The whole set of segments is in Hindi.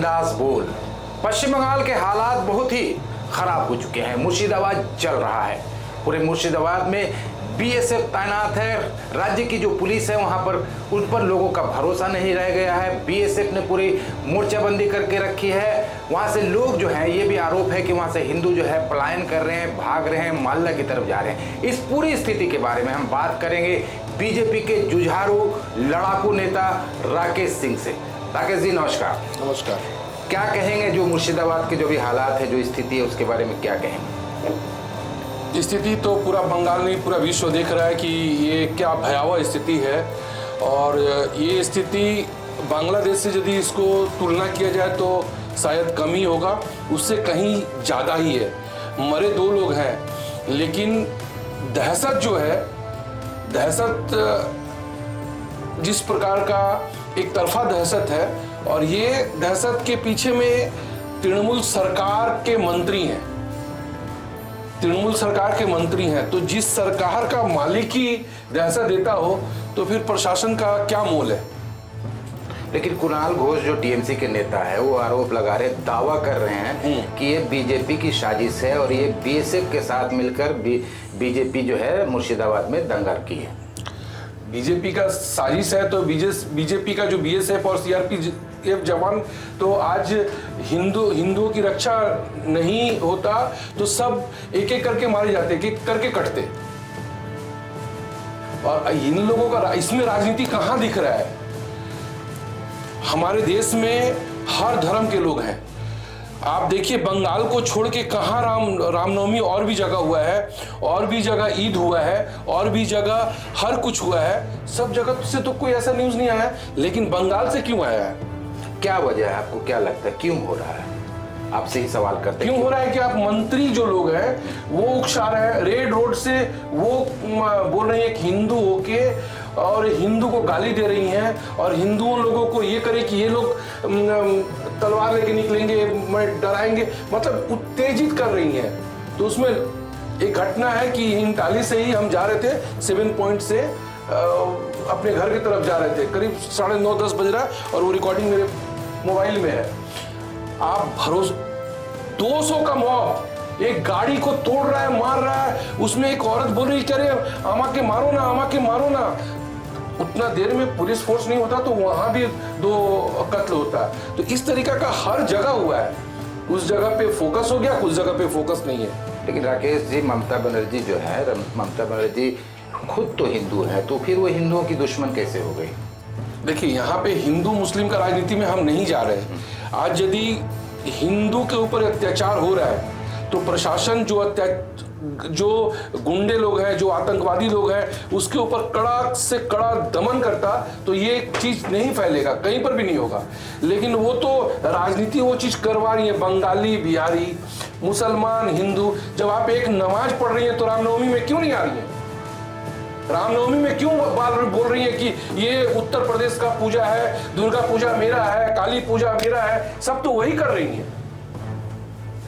बिंदास बोल। पश्चिम बंगाल के हालात बहुत ही खराब हो चुके हैं। मुर्शिदाबाद जल रहा है। पूरे मुर्शिदाबाद में बीएसएफ तैनात है। राज्य की जो पुलिस है वहां पर उन पर लोगों का भरोसा नहीं रह गया है। बीएसएफ ने पूरी मोर्चाबंदी करके रखी है। वहां से लोग जो हैं, ये भी आरोप है कि वहां से हिंदू जो है पलायन कर रहे हैं, भाग रहे हैं, मोहल्ला की तरफ जा रहे हैं। इस पूरी स्थिति के बारे में हम बात करेंगे बीजेपी के जुझारू लड़ाकू नेता राकेश सिंह से। राकेश जी नमस्कार। नमस्कार। क्या कहेंगे जो मुर्शिदाबाद के जो भी हालात है, जो स्थिति है, उसके बारे में क्या कहेंगे? स्थिति तो पूरा बंगाल नहीं, पूरा विश्व देख रहा है कि ये क्या भयावह स्थिति है। और ये स्थिति बांग्लादेश से यदि इसको तुलना किया जाए तो शायद कम ही होगा, उससे कहीं ज़्यादा ही है। मरे 2 लोग हैं, लेकिन दहशत जो है, दहशत जिस प्रकार का एक तरफा दहशत है, और ये दहशत के पीछे में तृणमूल सरकार के मंत्री हैं। तृणमूल सरकार के मंत्री हैं, तो जिस सरकार का मालिक ही दहशत देता हो तो फिर प्रशासन का क्या मोल है। लेकिन कुणाल घोष जो टीएमसी के नेता है, वो आरोप लगा रहे, दावा कर रहे हैं कि ये बीजेपी की साजिश है और ये बीएसएफ के साथ मिलकर बीजेपी जो है मुर्शिदाबाद में दंगा की है। बीजेपी का साजिश है तो बीजेपी का जो बीएसएफ और सीआरपीएफ जवान तो आज हिंदुओं की रक्षा नहीं होता तो सब एक एक करके मारे जाते, एक एक करके कटते। और इन लोगों का इसमें राजनीति कहाँ दिख रहा है? हमारे देश में हर धर्म के लोग हैं। आप देखिए बंगाल को छोड़ के कहाँ रामनवमी और भी जगह हुआ है, और भी जगह ईद हुआ है, और भी जगह हर कुछ हुआ है। सब जगह से तो कोई ऐसा न्यूज़ नहीं आया, लेकिन बंगाल से क्यों आया है? क्या वजह है? आपको क्या लगता है क्यों हो रहा है? आपसे ही सवाल करते हैं। क्यों हो रहा है कि आप मंत्री जो लोग हैं वो उकसा रहे हैं, रेड रोड से वो बोल रही है कि हिंदू होके और हिंदू को गाली दे रही हैं, और हिंदुओं लोगों को ये करे कि ये लोग तलवार लेके निकलेंगे, डराएंगे, मतलब उत्तेजित कर रही हैं। तो उसमें एक घटना है कि हिंटाली से ही हम जा रहे थे 7 पॉइंट से अपने घर की तरफ जा रहे थे, करीब 9:30-10 बज रहा है, और वो रिकॉर्डिंग मेरे मोबाइल में है। आप भरोसा 200 का मॉब एक गाड़ी को तोड़ रहा है, मार रहा है। उसमें एक औरत बोल रही है, आमा के मारो ना, आमा के मारो ना। उतना देर में पुलिस फोर्स नहीं होता तो वहां भी 2 कत्ल होता है। तो इस तरीका का हर जगह हुआ है। उस जगह पे फोकस हो गया, कुछ जगह पे फोकस नहीं है। लेकिन राकेश जी, ममता बनर्जी जो है, ममता बनर्जी खुद तो हिंदू है, तो फिर वो हिंदुओं की दुश्मन कैसे हो गई? देखिए, यहाँ पे हिंदू मुस्लिम का राजनीति में हम नहीं जा रहे हैं। आज यदि हिंदू के ऊपर अत्याचार हो रहा है तो प्रशासन जो गुंडे लोग हैं, जो आतंकवादी लोग हैं, उसके ऊपर कड़ा से कड़ा दमन करता तो ये चीज नहीं फैलेगा, कहीं पर भी नहीं होगा। लेकिन वो तो राजनीति वो चीज करवा रही है। बंगाली, बिहारी, मुसलमान, हिंदू, जब आप एक नमाज पढ़ रही है तो रामनवमी में क्यों नहीं आ रही है? रामनवमी में क्यों बोल रही है कि ये उत्तर प्रदेश का पूजा है, दुर्गा पूजा मेरा है, काली पूजा मेरा है? सब तो वही कर रही है।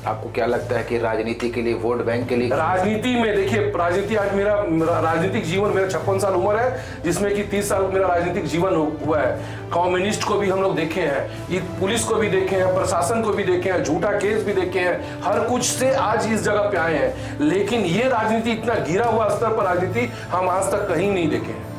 आपको क्या लगता है कि राजनीति के लिए, वोट बैंक के लिए? राजनीति में देखिए, राजनीति आज मेरा राजनीतिक जीवन, मेरा 56 साल उम्र है, जिसमें कि 30 साल मेरा राजनीतिक जीवन हुआ है। कम्युनिस्ट को भी हम लोग देखे हैं, ये पुलिस को भी देखे हैं, प्रशासन को भी देखे हैं, झूठा केस भी देखे हैं, हर कुछ से आज इस जगह पे आए हैं। लेकिन ये राजनीति, इतना गिरा हुआ स्तर पर राजनीति हम आज तक कहीं नहीं देखे हैं।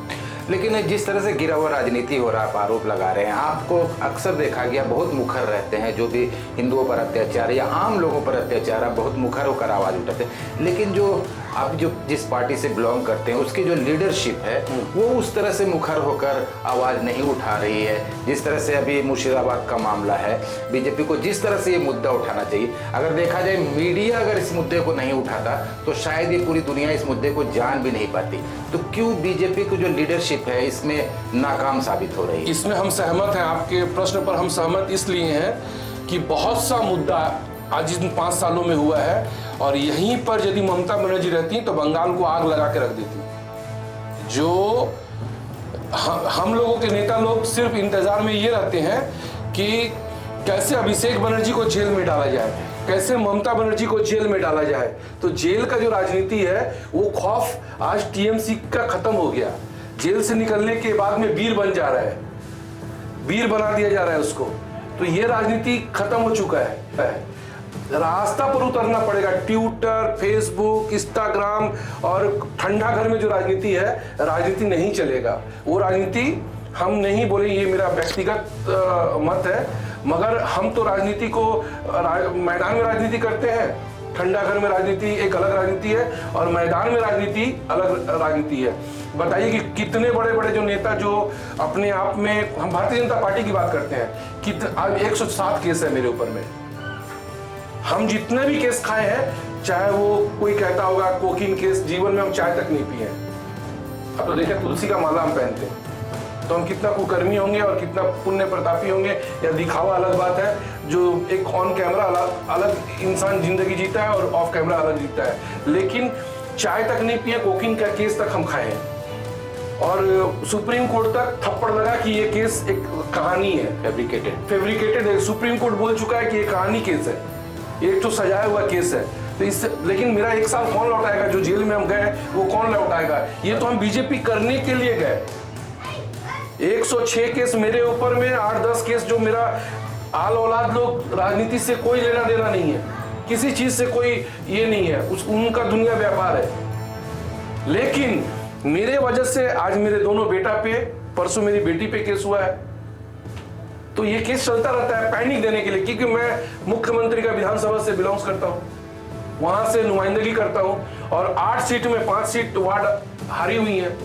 लेकिन जिस तरह से गिरा हुआ राजनीति हो रहा है, आप आरोप लगा रहे हैं, आपको अक्सर देखा गया बहुत मुखर रहते हैं, जो भी हिंदुओं पर अत्याचार या आम लोगों पर अत्याचार, आप बहुत मुखर होकर आवाज़ उठाते हैं। लेकिन जो आप जिस पार्टी से बिलोंग करते हैं उसकी जो लीडरशिप है वो उस तरह से मुखर होकर आवाज़ नहीं उठा रही है। जिस तरह से अभी मुर्शिदाबाद का मामला है, बीजेपी को जिस तरह से ये मुद्दा उठाना चाहिए, अगर देखा जाए मीडिया अगर इस मुद्दे को नहीं उठाता तो शायद ये पूरी दुनिया इस मुद्दे को जान भी नहीं पाती। तो क्यों बीजेपी की जो लीडरशिप है इसमें नाकाम साबित हो रही है? इसमें हम सहमत हैं, आपके प्रश्न पर हम सहमत इसलिए हैं कि बहुत सा मुद्दा आज इन 5 सालों में हुआ है, और यहीं पर यदि ममता बनर्जी रहती तो बंगाल को आग लगा के रख देती। जो हम लोगों के नेता लोग सिर्फ इंतजार में ये रहते हैं कि कैसे अभिषेक बनर्जी को जेल में डाला जाए, कैसे ममता बनर्जी को जेल में डाला जाए। तो जेल का जो राजनीति है वो खौफ आज टीएमसी का खत्म हो गया। जेल से निकलने के बाद में वीर बन जा रहा है, वीर बना दिया जा रहा है उसको। तो ये राजनीति खत्म हो चुका है। रास्ता पर उतरना पड़ेगा। ट्विटर, फेसबुक, इंस्टाग्राम और ठंडा घर में जो राजनीति है, राजनीति नहीं चलेगा। वो राजनीति हम नहीं बोले, ये मेरा व्यक्तिगत मत है, मगर हम तो राजनीति को मैदान में राजनीति करते हैं। ठंडा घर में राजनीति एक अलग राजनीति है और मैदान में राजनीति अलग राजनीति है। बताइए कि कितने बड़े बड़े जो नेता जो अपने आप में, हम भारतीय जनता पार्टी की बात करते हैं, अब 107 केस है मेरे ऊपर में। हम जितने भी केस खाए हैं, चाहे वो कोई कहता होगा कोकीन केस, जीवन में हम चाय तक नहीं पिए। अब तो देखिए तुलसी का माला हम पहनते हैं, तो हम कितना कुकर्मी होंगे और कितना पुण्य प्रतापी होंगे या दिखावा अलग बात है। जो एक ऑन कैमरा अलग इंसान जिंदगी जीता है और ऑफ कैमरा अलग जीता है, लेकिन चाय तक नहीं पिए, कोकीन का केस तक हम खाए हैं और सुप्रीम कोर्ट तक थप्पड़ लगा कि ये केस एक कहानी है, फैब्रिकेटेड है। सुप्रीम कोर्ट बोल चुका है कि ये कहानी केस है, एक तो सजाया हुआ केस है। तो इससे, लेकिन मेरा 1 साल कौन लौटाएगा? जो जेल में हम गए वो कौन लौटाएगा? ये तो हम बीजेपी करने के लिए गए। 106 केस मेरे ऊपर में, 8-10 केस जो मेरा आल औलाद लोग, राजनीति से कोई लेना देना नहीं है, किसी चीज से कोई ये नहीं है, उनका दुनिया व्यापार है। लेकिन मेरे वजह से आज मेरे दोनों बेटा पे, परसों मेरी बेटी पे केस हुआ है। तो ये केस चलता रहता है पैनिक देने के लिए, क्योंकि मैं मुख्यमंत्री का विधानसभा से बिलोंग्स करता हूँ, वहां से नुमाइंदगी करता हूँ और 8 सीट में 5 सीट वार्ड हारी हुई है।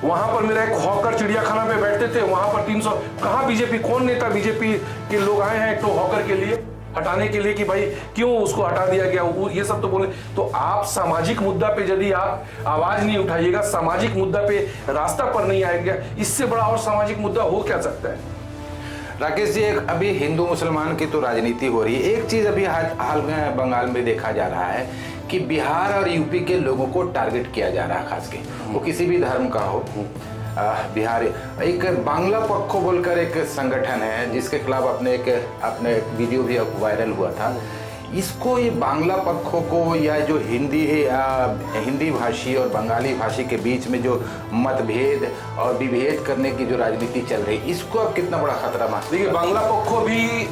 वहां पर मेरा एक हॉकर चिड़ियाखाना पे बैठते थे, वहां पर 300, कहां बीजेपी, कौन नेता बीजेपी के लोग आए हैं एक तो हॉकर के लिए हटाने के लिए कि भाई क्यों उसको हटा दिया गया, वो ये सब तो बोले। तो आप सामाजिक मुद्दा पे यदि आप आवाज नहीं उठाइएगा, सामाजिक मुद्दा पे रास्ता पर नहीं आएगा, इससे बड़ा और सामाजिक मुद्दा हो क्या सकता है? राकेश जी, एक अभी हिंदू मुसलमान की तो राजनीति हो रही है, एक चीज अभी हाल में बंगाल में देखा जा रहा है कि बिहार और यूपी के लोगों को टारगेट किया जा रहा है, खास के वो किसी भी धर्म का हो। बिहार एक बांग्ला पक्खो बोलकर एक संगठन है जिसके खिलाफ अपने वीडियो भी वायरल हुआ था। इसको, ये बांग्ला पक्खों को, या जो हिंदी भाषी और बंगाली भाषी के बीच में जो मतभेद और विभेद करने की जो राजनीति चल रही है, इसको अब कितना बड़ा खतरा मानते? देखिए, बांग्ला पक्खो भी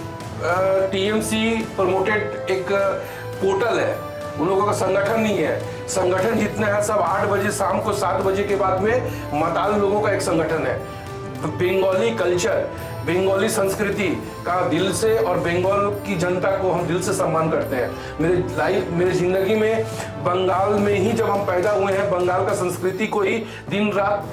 टीएमसी प्रमोटेड एक पोर्टल है, उन लोगों का संगठन नहीं है। संगठन जितने हैं सब 8 बजे शाम को 7 बजे के बाद में मताल लोगों का एक संगठन है। बंगाली कल्चर, बंगाली संस्कृति का दिल से, और बंगाल की जनता को हम दिल से सम्मान करते हैं। मेरे जिंदगी में बंगाल में ही जब हम पैदा हुए हैं, बंगाल का संस्कृति को ही दिन रात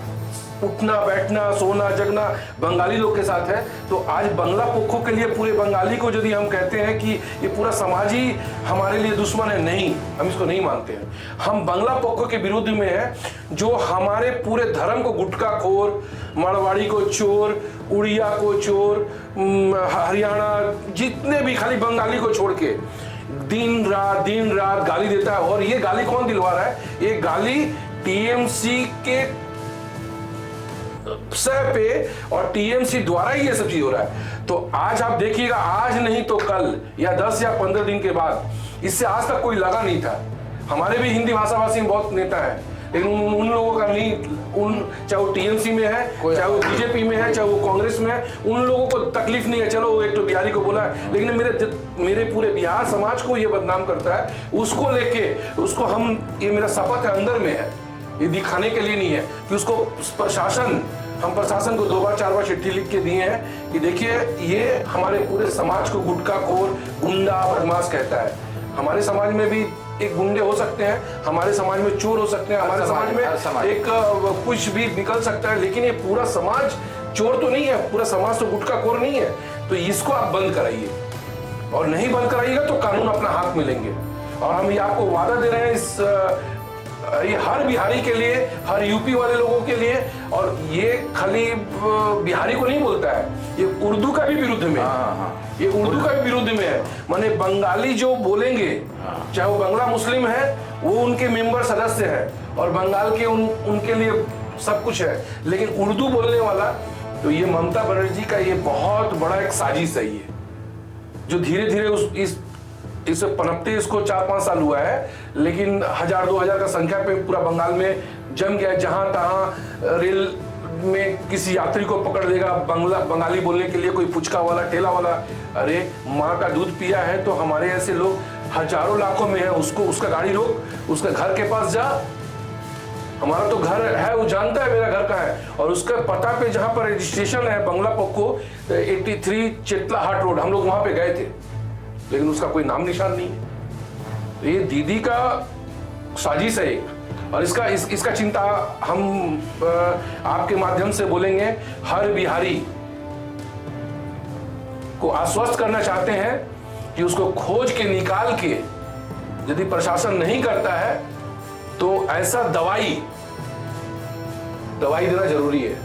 उठना बैठना सोना जगना बंगाली लोग के साथ है। तो आज बांग्ला पक्खों के लिए, पूरे बंगाली को यदि हम कहते हैं कि ये पूरा समाज ही हमारे लिए दुश्मन है, नहीं, हम इसको नहीं मानते हैं। हम बांग्ला पक्खों के विरुद्ध में है जो हमारे पूरे धर्म को गुटखा खोर, मारवाड़ी को चोर, उड़िया को चोर, हरियाणा जितने भी, खाली बंगाली को छोड़ के दिन रात गाली देता है। और ये गाली कौन दिलवा रहा है? ये गाली टीएमसी के सह पे और टीएमसी द्वारा ही ये सब चीज हो रहा है। तो आज आप देखिएगा, आज नहीं तो कल या 10 या 15 दिन के बाद, इससे आज तक कोई लगा नहीं था। हमारे भी हिंदी भाषा भाषी बहुत नेता है, लेकिन उन लोगों का नहीं, चाहे वो टीएमसी में है, चाहे वो बीजेपी में है, चाहे वो कांग्रेस में है, उन लोगों को तकलीफ नहीं है। चलो एक तो बिहारी को बोला है, लेकिन मेरे पूरे बिहार समाज को ये बदनाम करता है, उसको लेके उसको हम, ये मेरा शपथ है अंदर में है, ये दिखाने के लिए नहीं है कि उसको हम प्रशासन को 2 बार 4 बार चिट्ठी लिख के दिए हैं कि देखिए ये हमारे पूरे समाज को गुटखा खोर, गुंडा, बदमाश कहता है। हमारे समाज में भी एक गुंडे हो सकते हैं, हमारे समाज में चोर हो सकते हैं, हमारे समाज में एक कुछ भी निकल सकता है, लेकिन ये पूरा समाज चोर तो नहीं है, पूरा समाज तो गुटखा खोर नहीं है। तो इसको आप बंद कराइए, और नहीं बंद कराइएगा तो कानून अपना हाथ में लेंगे। और हम ये आपको वादा दे रहे हैं, ये हर बिहारी के लिए, हर यूपी वाले लोगों के लिए, और ये खाली बिहारी को नहीं बोलता है, ये उर्दू का भी विरुद्ध में, ये उर्दू का भी विरुद्ध में है। माने बंगाली जो बोलेंगे, चाहे वो बंगला मुस्लिम है, वो उनके मेंबर सदस्य है, और बंगाल के उनके लिए सब कुछ है, लेकिन उर्दू बोलने वाला, तो ये ममता बनर्जी का ये बहुत बड़ा एक साजिश है, ये जो धीरे धीरे इसे पनपते इसको 4-5 साल हुआ है, लेकिन 1000-2000 का संख्या पे पूरा बंगाल में जम गया। जहां तहां रेल में किसी यात्री को पकड़ देगा बंगाली बोलने के लिए, कोई फुचका वाला ठेला वाला, अरे माँ का दूध पिया है तो हमारे ऐसे लोग हजारों लाखों में है, उसको उसका गाड़ी रोक, उसका घर के पास जा। हमारा तो घर है, वो जानता है मेरा घर कहाँ है, और उसका पता पे जहाँ पर रजिस्ट्रेशन है बंगला पोको 83 चेतला हाट रोड, हम लोग वहां पे गए थे, लेकिन उसका कोई नाम निशान नहीं है। तो ये दीदी का साजिश है एक, और इसका चिंता हम आपके माध्यम से बोलेंगे, हर बिहारी को आश्वस्त करना चाहते हैं कि उसको खोज के निकाल के, यदि प्रशासन नहीं करता है तो ऐसा दवाई देना जरूरी है।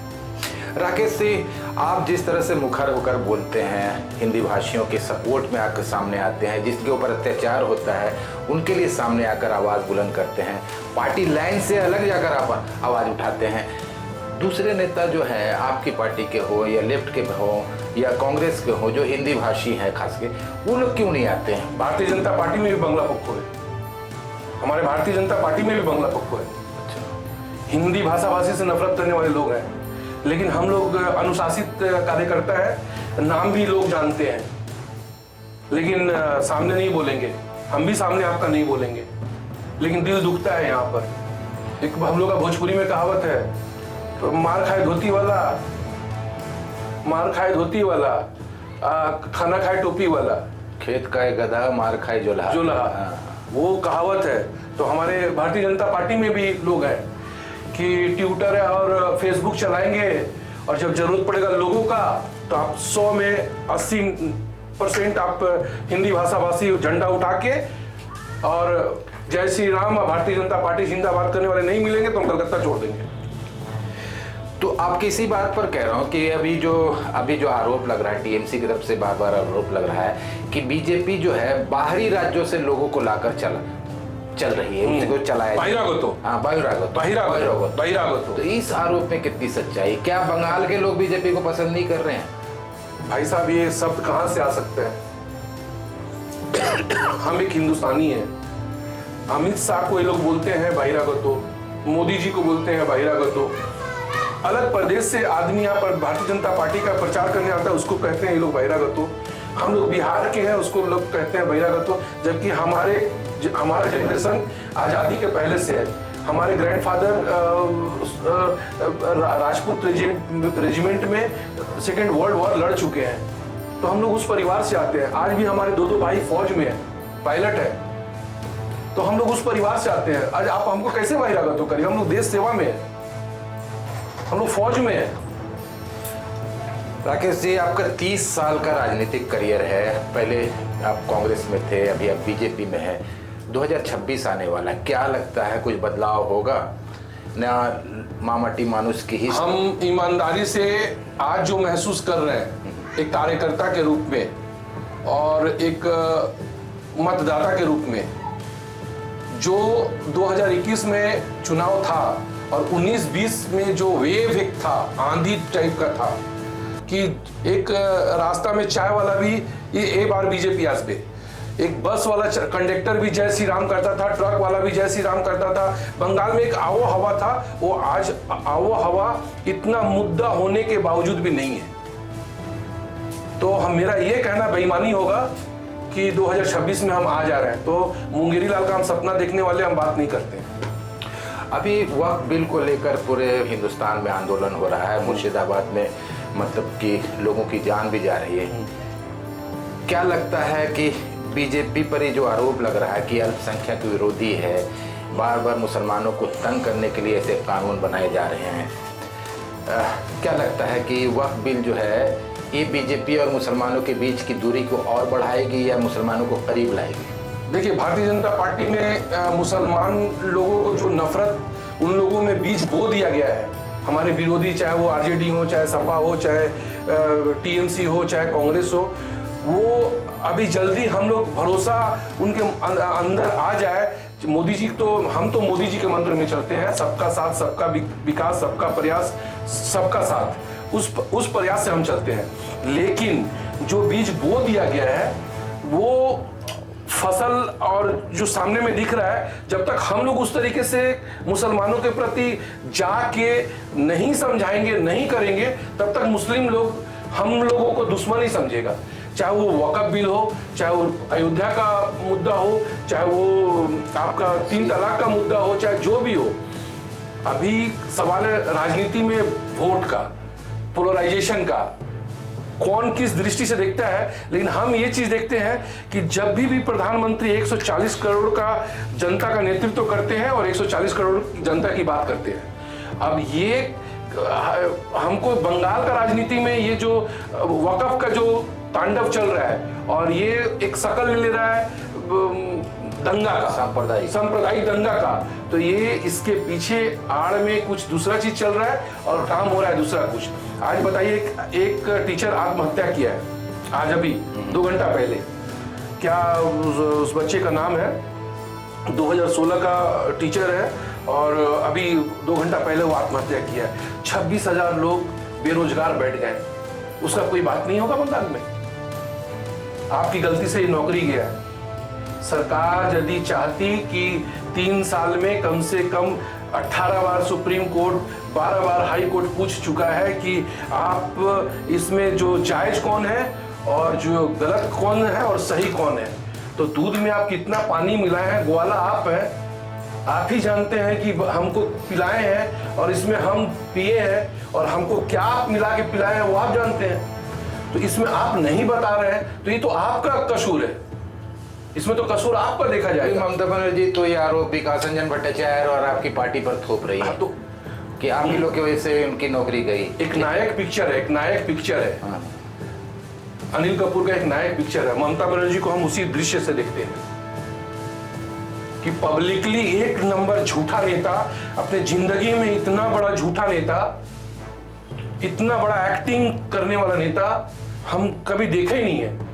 राकेश सिंह, आप जिस तरह से मुखर होकर बोलते हैं, हिंदी भाषियों के सपोर्ट में आकर सामने आते हैं, जिसके ऊपर अत्याचार होता है उनके लिए सामने आकर आवाज़ बुलंद करते हैं, पार्टी लाइन से अलग जाकर आप आवाज़ उठाते हैं। दूसरे नेता जो हैं आपकी पार्टी के हो या लेफ्ट के हो या कांग्रेस के हो, जो हिंदी भाषी हैं खास के, वो लोग क्यों नहीं आते हैं? भारतीय जनता पार्टी में भी बंगला पक्को है, हमारे भारतीय जनता पार्टी में भी बंगला पक्को है। हिंदी भाषी से नफरत करने वाले लोग हैं, लेकिन हम लोग अनुशासित कार्यकर्ता है, नाम भी लोग जानते हैं, लेकिन सामने नहीं बोलेंगे, हम भी सामने आपका नहीं बोलेंगे, लेकिन दिल दुखता है। यहाँ पर एक हम लोग का भोजपुरी में कहावत है, तो मार खाए धोती वाला खाना खाए टोपी वाला, खेत का गधा मार खाए जोल्हा, वो कहावत है। तो हमारे भारतीय जनता पार्टी में भी लोग हैं कि ट्विटर और फेसबुक चलाएंगे, और जब जरूरत पड़ेगा लोगों का तो आप 100 में 80% आप हिंदी भाषी झंडा उठा के और जय श्री राम भारतीय जनता पार्टी जिंदाबाद करने वाले नहीं मिलेंगे तो हम कलकत्ता छोड़ देंगे। तो आप किसी बात पर कह रहा हूँ कि अभी जो आरोप लग रहा है, टीएमसी की तरफ से बार बार आरोप लग रहा है कि बीजेपी जो है बाहरी राज्यों से लोगों को लाकर चल रही है, उसको चलाया बहिरागतो। तो इस आरोप में कितनी सच्चाई? क्या बंगाल के लोग बीजेपी को पसंद नहीं कर रहे हैं? भाई साहब, ये शब्द कहाँ से आ सकते हैं? हम एक हिंदुस्तानी हैं। अमित शाह को ये लोग बोलते हैं बहिरागतो, मोदी जी को बोलते हैं बहिरागतो। अलग प्रदेश से आदमी यहाँ पर भारतीय जनता पार्टी का प्रचार करने आता है, उसको कहते हैं ये लोग बहिरागतो। हम लोग बिहार के हैं, उसको लोग कहते हैं बहिरागतो, जबकि हमारा जनरेशन आज़ादी के पहले से है। हमारे ग्रैंडफादर राजपूत रेजिमेंट में सेकेंड वर्ल्ड वॉर लड़ चुके हैं, तो हम लोग उस परिवार से आते हैं। आज भी हमारे दो भाई फौज में है, पायलट है, तो हम लोग उस परिवार से आते हैं। आज आप हमको कैसे बहिरागतो करिए? हम लोग देश सेवा में है, हम लोग फौज में है। राकेश जी, आपका 30 साल का राजनीतिक करियर है, पहले आप कांग्रेस में थे, अभी आप बीजेपी में हैं। 2026 आने वाला है, क्या लगता है कुछ बदलाव होगा ना? मामाटी मानुष की ही हम ईमानदारी से आज जो महसूस कर रहे हैं एक कार्यकर्ता के रूप में और एक मतदाता के रूप में, जो 2021 में चुनाव था और 19-20 में जो वेव एक था, आंधी टाइप का था कि एक रास्ता में चाय वाला भी ये बार बीजेपी आसबे, एक बस वाला कंडक्टर भी जय श्री राम करता था, ट्रक वाला भी जय श्री राम करता था। बंगाल में एक आवो हवा था, वो आज आवो हवा इतना मुद्दा होने के बावजूद भी नहीं है। तो मेरा ये कहना बेईमानी होगा कि 2026 में हम आ जा रहे हैं, तो मुंगेरी लाल का हम सपना देखने वाले हम बात नहीं करते। अभी वक्त बिल को लेकर पूरे हिंदुस्तान में आंदोलन हो रहा है, मुर्शिदाबाद में मतलब कि लोगों की जान भी जा रही है। क्या लगता है कि बीजेपी पर ये जो आरोप लग रहा है कि अल्पसंख्यक विरोधी है, बार बार मुसलमानों को तंग करने के लिए ऐसे कानून बनाए जा रहे हैं, क्या लगता है कि वक्फ बिल जो है ये बीजेपी और मुसलमानों के बीच की दूरी को और बढ़ाएगी या मुसलमानों को करीब लाएगी? देखिए, भारतीय जनता पार्टी में मुसलमान लोगों को जो नफरत उन लोगों में बीज बो दिया गया है, हमारे विरोधी, चाहे वो आरजेडी हो, चाहे सपा हो, चाहे टीएमसी हो, चाहे कांग्रेस हो, वो अभी जल्दी हम लोग भरोसा उनके अंदर आ जाए। मोदी जी तो, हम तो मोदी जी के मंत्र में चलते हैं, सबका साथ, सबका विकास, सबका प्रयास, सबका साथ, उस प्रयास से हम चलते हैं। लेकिन जो बीज बो दिया गया है वो फसल और जो सामने में दिख रहा है, जब तक हम लोग उस तरीके से मुसलमानों के प्रति जाके नहीं समझाएंगे, नहीं करेंगे, तब तक मुस्लिम लोग हम लोगों को दुश्मन ही समझेगा। चाहे वो वक़्फ़ बिल हो, चाहे वो अयोध्या का मुद्दा हो, चाहे वो आपका 3 तलाक का मुद्दा हो, चाहे जो भी हो। अभी सवाल है राजनीति में वोट का, पोलराइजेशन का, कौन किस दृष्टि से देखता है। लेकिन हम ये चीज देखते हैं कि जब भी प्रधानमंत्री 140 करोड़ का जनता का नेतृत्व करते हैं और 140 करोड़ जनता की बात करते हैं। अब ये हमको बंगाल का राजनीति में ये जो वक़्फ़ का जो तांडव चल रहा है और ये एक शकल ले रहा है दंगा का, सांप्रदायिक दंगा का, तो ये इसके पीछे आड़ में कुछ दूसरा चीज चल रहा है और काम हो रहा है दूसरा कुछ। आज बताइए, एक टीचर आत्महत्या किया है आज अभी 2 घंटा पहले। क्या उस बच्चे का नाम है? 2016 का टीचर है और अभी 2 घंटा पहले वो आत्महत्या किया है। 26,000 लोग बेरोजगार बैठ गए। उसका कोई बात नहीं होगा बंगाल में? आपकी गलती से ये नौकरी गया है। सरकार यदि चाहती कि 3 साल में कम से कम 18 बार सुप्रीम कोर्ट, 12 बार हाई कोर्ट पूछ चुका है कि आप इसमें जो जायज कौन है और जो गलत कौन है और सही कौन है। तो दूध में आप कितना पानी मिलाए हैं, ग्वाला आप हैं, आप ही जानते हैं कि हमको पिलाए हैं और इसमें हम पिए हैं और हमको क्या मिला के पिलाए हैं वो आप जानते हैं। तो इसमें आप नहीं बता रहे हैं तो ये तो आपका कसूर है, इसमें तो कसूर आप पर देखा जाएगा। ममता बनर्जी तो ये आरोप विकास रंजन भट्टाचार्य और आपकी पार्टी पर थोप रही है तो कि आप ही लोग की वजह से उनकी नौकरी गई। एक नायक पिक्चर है, हाँ। अनिल कपूर का एक नायक पिक्चर है। ममता बनर्जी को हम उसी दृश्य से देखते हैं कि पब्लिकली एक नंबर झूठा नेता, अपने जिंदगी में इतना बड़ा झूठा नेता, इतना बड़ा एक्टिंग करने वाला नेता हम कभी देखे ही नहीं है।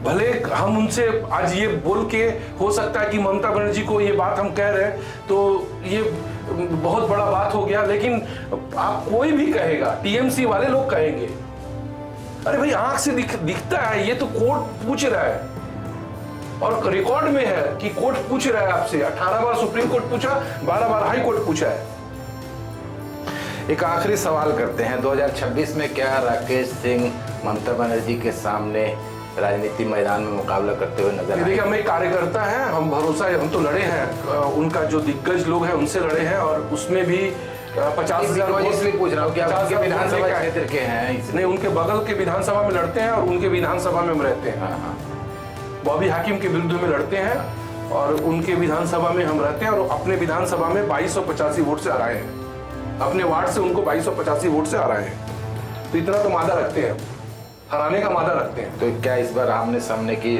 भले हम उनसे आज ये बोल के हो सकता है कि ममता बनर्जी को ये बात हम कह रहे हैं तो ये बहुत बड़ा बात हो गया, लेकिन आप कोई भी कहेगा, टीएमसी वाले लोग कहेंगे, अरे भाई आंख से दिखता है, ये तो कोर्ट पूछ रहा है और रिकॉर्ड में है कि कोर्ट पूछ रहा है आपसे। 18 बार सुप्रीम कोर्ट पूछा, 12 बार हाई कोर्ट पूछा है। एक आखिरी सवाल करते हैं, 2026 में क्या राकेश सिंह ममता बनर्जी के सामने राजनीति मैदान में मुकाबला करते हुए नजर आए? देखिए, हम एक कार्यकर्ता हैं, हम भरोसा है, हम तो लड़े हैं, उनका जो दिग्गज लोग हैं उनसे लड़े हैं और उसमें भी 50,000 इसलिए पूछ रहा हूँ कि आपके विधानसभा क्षेत्र के हैं? नहीं, उनके बगल के विधानसभा में लड़ते हैं और उनके विधानसभा में हम रहते हैं। हाँ। बॉबी हाकिम के विरुद्ध में लड़ते हैं और उनके विधानसभा में हम रहते हैं और अपने विधानसभा में 2285 वोट से हराए हैं। अपने वार्ड से उनको 2285 वोट से हराए हैं। तो इतना तो मादा रखते हैं, हराने का मादा रखते हैं। तो क्या इस बार आमने सामने की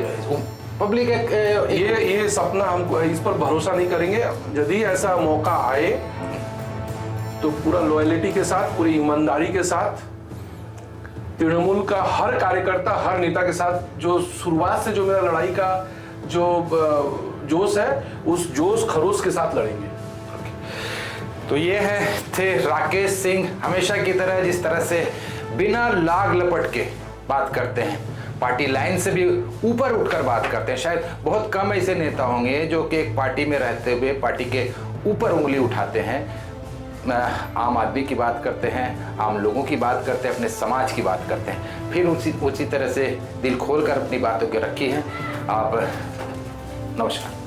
पब्लिक ये सपना, हमको इस पर भरोसा नहीं करेंगे। यदि ऐसा मौका आए तो पूरा लॉयल्टी के साथ, पूरी ईमानदारी के साथ, तृणमूल का हर कार्यकर्ता, हर नेता के साथ, जो शुरुआत से जो मेरा लड़ाई का जो जोश है, उस जोश खरोश के साथ लड़ेंगे। तो ये थे राकेश सिंह, हमेशा की तरह जिस तरह से बिना लाग लपट के बात करते हैं, पार्टी लाइन से भी ऊपर उठकर बात करते हैं। शायद बहुत कम ऐसे नेता होंगे जो कि एक पार्टी में रहते हुए पार्टी के ऊपर उंगली उठाते हैं, आम आदमी की बात करते हैं, आम लोगों की बात करते हैं, अपने समाज की बात करते हैं, फिर उसी तरह से दिल खोल कर अपनी बातों के रखी हैं। आप नमस्कार।